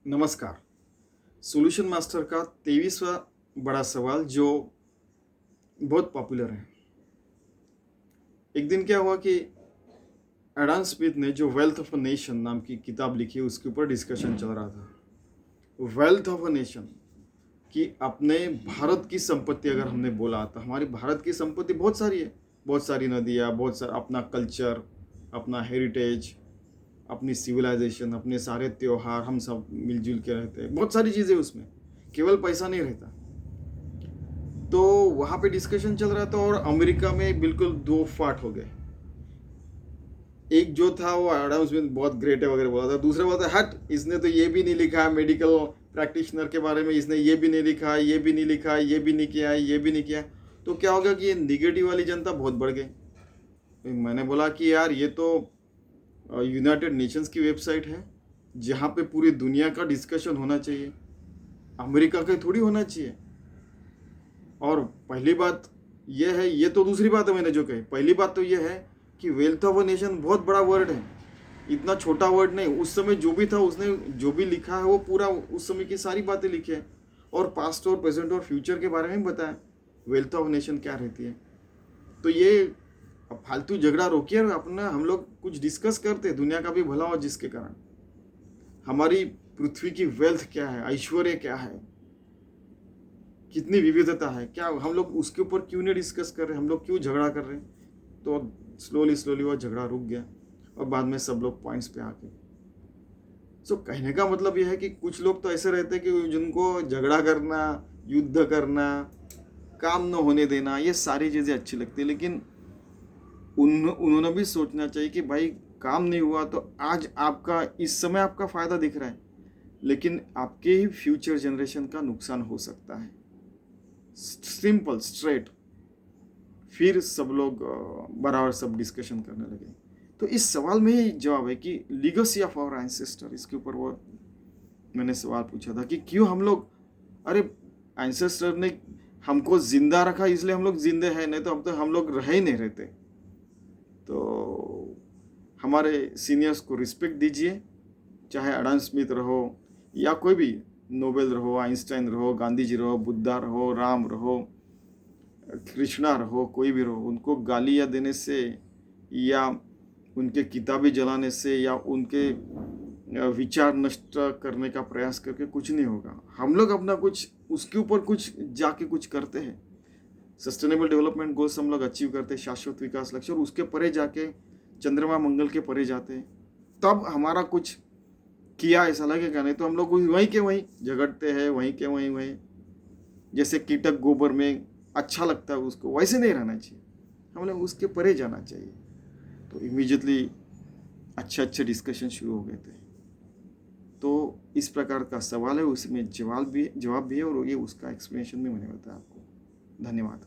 नमस्कार। Solution master का 23वां बड़ा सवाल जो बहुत पॉपुलर है। एक दिन क्या हुआ कि एडम स्मिथ ने जो वेल्थ ऑफ अ नेशन नाम की किताब लिखी उसके ऊपर डिस्कशन चल रहा था। वेल्थ ऑफ अ नेशन कि अपने भारत की संपत्ति अगर हमने बोला तो हमारी भारत की संपत्ति बहुत सारी है। बहुत सारी नदियाँ, बहुत सारा अपना कल्चर, अपना हेरिटेज, अपनी सिविलाइजेशन, अपने सारे त्योहार, हम सब मिलजुल के रहते हैं। बहुत सारी चीज़ें उसमें, केवल पैसा नहीं रहता। तो वहाँ पे डिस्कशन चल रहा था और अमेरिका में बिल्कुल दो फाट हो गए। एक जो था वो एडम स्मिथ बहुत ग्रेट है वगैरह बोला था, दूसरा बोला था हट इसने तो ये भी नहीं लिखा है मेडिकल प्रैक्टिशनर के बारे में, इसने ये भी नहीं लिखा, ये भी नहीं लिखा, ये भी नहीं किया, ये भी नहीं किया। तो क्या होगा कि ये निगेटिव वाली जनता बहुत बढ़ गई। मैंने बोला कि यार ये तो यूनाइटेड नेशंस की वेबसाइट है जहाँ पे पूरी दुनिया का डिस्कशन होना चाहिए, अमेरिका का थोड़ी होना चाहिए। और पहली बात यह है, ये तो दूसरी बात है मैंने जो कही, पहली बात तो यह है कि वेल्थ ऑफ अ नेशन बहुत बड़ा वर्ड है, इतना छोटा वर्ड नहीं। उस समय जो भी था उसने जो भी लिखा है वो पूरा उस समय की सारी बातें लिखी है और पास्ट और प्रेजेंट और फ्यूचर के बारे में बताया वेल्थ ऑफ नेशन क्या रहती है। तो ये अब फालतू झगड़ा रोकिए और अपना हम लोग कुछ डिस्कस करते, दुनिया का भी भला हो जिसके कारण हमारी पृथ्वी की वेल्थ क्या है, ऐश्वर्य क्या है, कितनी विविधता है, क्या हम लोग उसके ऊपर क्यों नहीं डिस्कस कर रहे, हम लोग क्यों झगड़ा कर रहे हैं। तो स्लोली स्लोली वो झगड़ा रुक गया और बाद में सब लोग पॉइंट्स पे आ गए। सो कहने का मतलब यह है कि कुछ लोग तो ऐसे रहते हैं कि जिनको झगड़ा करना, युद्ध करना, काम न होने देना, ये सारी चीज़ें अच्छी लगती है। लेकिन उन्होंने भी सोचना चाहिए कि भाई काम नहीं हुआ तो आज आपका इस समय आपका फ़ायदा दिख रहा है, लेकिन आपके ही फ्यूचर जनरेशन का नुकसान हो सकता है। Simple straight. फिर सब लोग बराबर सब डिस्कशन करने लगे। तो इस सवाल में ही जवाब है कि लीगेसी ऑफ आवर एंसेस्टर, इसके ऊपर वो मैंने सवाल पूछा था कि क्यों हम लोग, अरे एंसेस्टर ने हमको जिंदा रखा इसलिए हम लोग जिंदे हैं, नहीं तो अब तो हम लोग रह ही नहीं रहते। तो हमारे सीनियर्स को रिस्पेक्ट दीजिए, चाहे एडम स्मिथ रहो या कोई भी नोबेल रहो, आइंस्टाइन रहो, गांधी जी रहो, बुद्धा रहो, राम रहो, कृष्णा रहो, कोई भी रहो, उनको गालियाँ देने से या उनके किताबें जलाने से या उनके विचार नष्ट करने का प्रयास करके कुछ नहीं होगा। हम लोग अपना कुछ उसके ऊपर कुछ जाके कुछ करते हैं, सस्टेनेबल डेवलपमेंट गोल्स हम लोग अचीव करते हैं, शाश्वत विकास लक्ष्य, और उसके परे जाके चंद्रमा मंगल के परे जाते हैं, तब हमारा कुछ किया ऐसा लगेगा। नहीं तो हम लोग वहीं के वहीं झगड़ते हैं, वहीं के वहीं वहीं जैसे कीटक गोबर में अच्छा लगता है उसको, वैसे नहीं रहना चाहिए, हमें उसके परे जाना चाहिए। तो इमीडिएटली अच्छे अच्छे डिस्कशन शुरू हो गए थे। तो इस प्रकार का सवाल है, उसमें जवाब भी है और ये उसका एक्सप्लेनेशन भी मैंने बताया आपको। धन्यवाद।